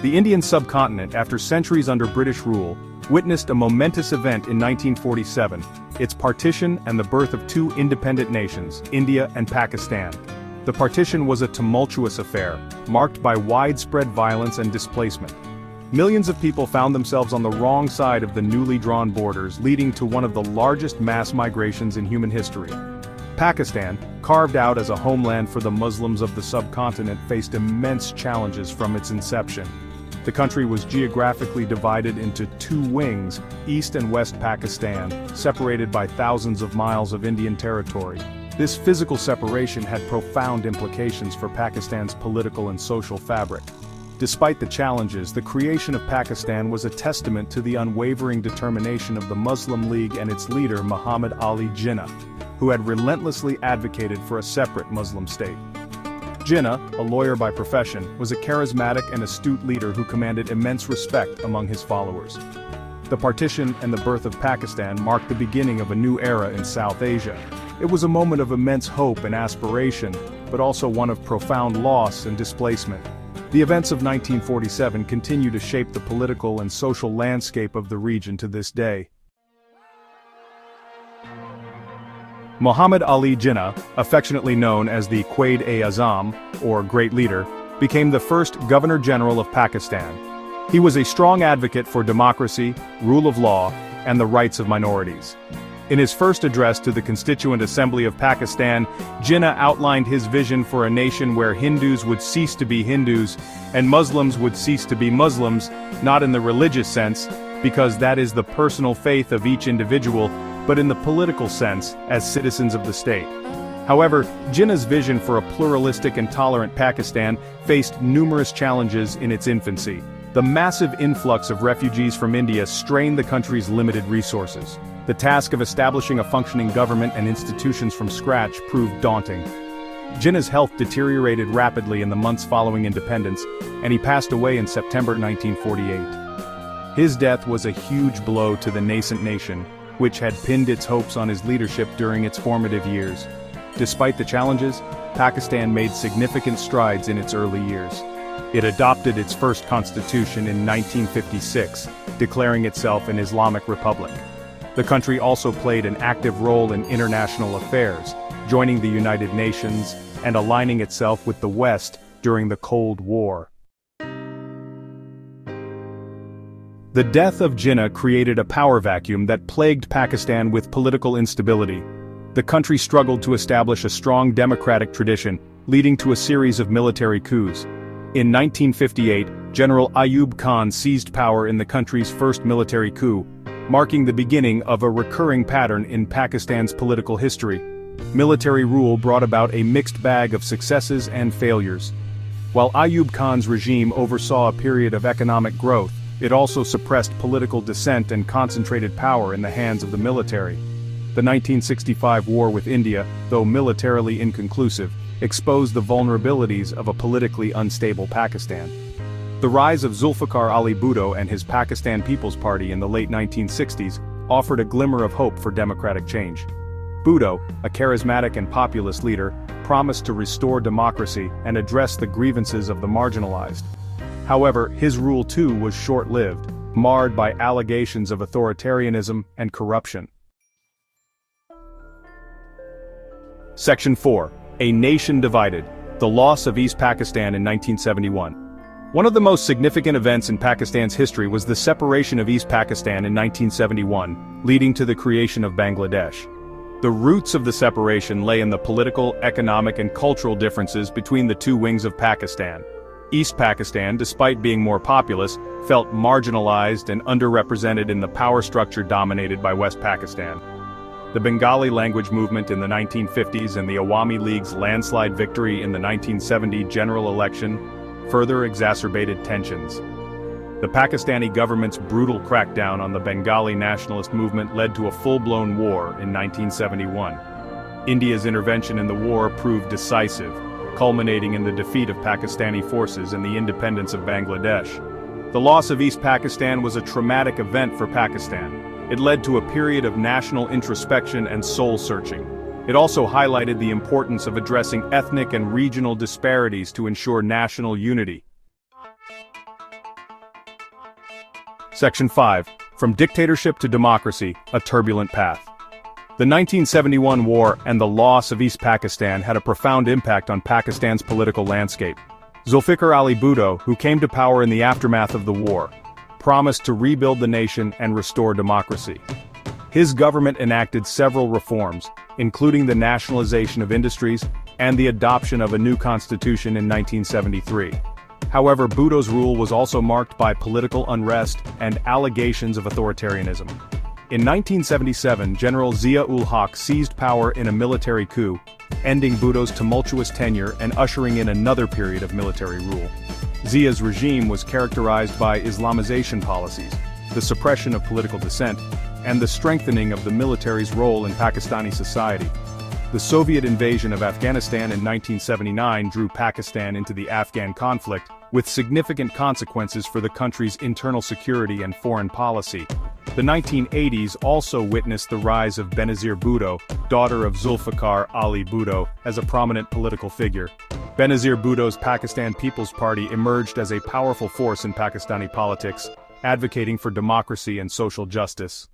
The Indian subcontinent, after centuries under British rule, witnessed a momentous event in 1947, its partition and the birth of two independent nations, India and Pakistan. The partition was a tumultuous affair, marked by widespread violence and displacement. Millions of people found themselves on the wrong side of the newly drawn borders, leading to one of the largest mass migrations in human history. Pakistan, carved out as a homeland for the Muslims of the subcontinent, faced immense challenges from its inception. The country was geographically divided into two wings, East and West Pakistan, separated by thousands of miles of Indian territory. This physical separation had profound implications for Pakistan's political and social fabric. Despite the challenges, the creation of Pakistan was a testament to the unwavering determination of the Muslim League and its leader Muhammad Ali Jinnah, who had relentlessly advocated for a separate Muslim state. Jinnah, a lawyer by profession, was a charismatic and astute leader who commanded immense respect among his followers. The partition and the birth of Pakistan marked the beginning of a new era in South Asia. It was a moment of immense hope and aspiration, but also one of profound loss and displacement. The events of 1947 continue to shape the political and social landscape of the region to this day. Muhammad Ali Jinnah, affectionately known as the Quaid-e-Azam, or Great Leader, became the first Governor-General of Pakistan. He was a strong advocate for democracy, rule of law, and the rights of minorities. In his first address to the Constituent Assembly of Pakistan, Jinnah outlined his vision for a nation where Hindus would cease to be Hindus, and Muslims would cease to be Muslims, not in the religious sense, because that is the personal faith of each individual, but in the political sense, as citizens of the state. However, Jinnah's vision for a pluralistic and tolerant Pakistan faced numerous challenges in its infancy. The massive influx of refugees from India strained the country's limited resources. The task of establishing a functioning government and institutions from scratch proved daunting. Jinnah's health deteriorated rapidly in the months following independence, and he passed away in September 1948. His death was a huge blow to the nascent nation, which had pinned its hopes on his leadership during its formative years. Despite the challenges, Pakistan made significant strides in its early years. It adopted its first constitution in 1956, declaring itself an Islamic republic. The country also played an active role in international affairs, joining the United Nations and aligning itself with the West during the Cold War. The death of Jinnah created a power vacuum that plagued Pakistan with political instability. The country struggled to establish a strong democratic tradition, leading to a series of military coups. In 1958, General Ayub Khan seized power in the country's first military coup, marking the beginning of a recurring pattern in Pakistan's political history. Military rule brought about a mixed bag of successes and failures. While Ayub Khan's regime oversaw a period of economic growth, it also suppressed political dissent and concentrated power in the hands of the military. The 1965 war with India, though militarily inconclusive, exposed the vulnerabilities of a politically unstable Pakistan. The rise of Zulfikar Ali Bhutto and his Pakistan People's Party in the late 1960s offered a glimmer of hope for democratic change. Bhutto, a charismatic and populist leader, promised to restore democracy and address the grievances of the marginalized. However, his rule too was short-lived, marred by allegations of authoritarianism and corruption. Section 4. A Nation Divided. The Loss of East Pakistan in 1971. One of the most significant events in Pakistan's history was the separation of East Pakistan in 1971, leading to the creation of Bangladesh. The roots of the separation lay in the political, economic and cultural differences between the two wings of Pakistan. East Pakistan, despite being more populous, felt marginalized and underrepresented in the power structure dominated by West Pakistan. The Bengali language movement in the 1950s and the Awami League's landslide victory in the 1970 general election further exacerbated tensions. The Pakistani government's brutal crackdown on the Bengali nationalist movement led to a full-blown war in 1971. India's intervention in the war proved decisive, culminating in the defeat of Pakistani forces and the independence of Bangladesh. The loss of East Pakistan was a traumatic event for Pakistan. It led to a period of national introspection and soul-searching. It also highlighted the importance of addressing ethnic and regional disparities to ensure national unity. Section 5. From Dictatorship to Democracy, a Turbulent Path. The 1971 war and the loss of East Pakistan had a profound impact on Pakistan's political landscape. Zulfikar Ali Bhutto, who came to power in the aftermath of the war, promised to rebuild the nation and restore democracy. His government enacted several reforms, including the nationalization of industries and the adoption of a new constitution in 1973. However, Bhutto's rule was also marked by political unrest and allegations of authoritarianism. In 1977, General Zia-ul-Haq seized power in a military coup, ending Bhutto's tumultuous tenure and ushering in another period of military rule. Zia's regime was characterized by Islamization policies, the suppression of political dissent, and the strengthening of the military's role in Pakistani society. The Soviet invasion of Afghanistan in 1979 drew Pakistan into the Afghan conflict, with significant consequences for the country's internal security and foreign policy. The 1980s also witnessed the rise of Benazir Bhutto, daughter of Zulfikar Ali Bhutto, as a prominent political figure. Benazir Bhutto's Pakistan People's Party emerged as a powerful force in Pakistani politics, advocating for democracy and social justice.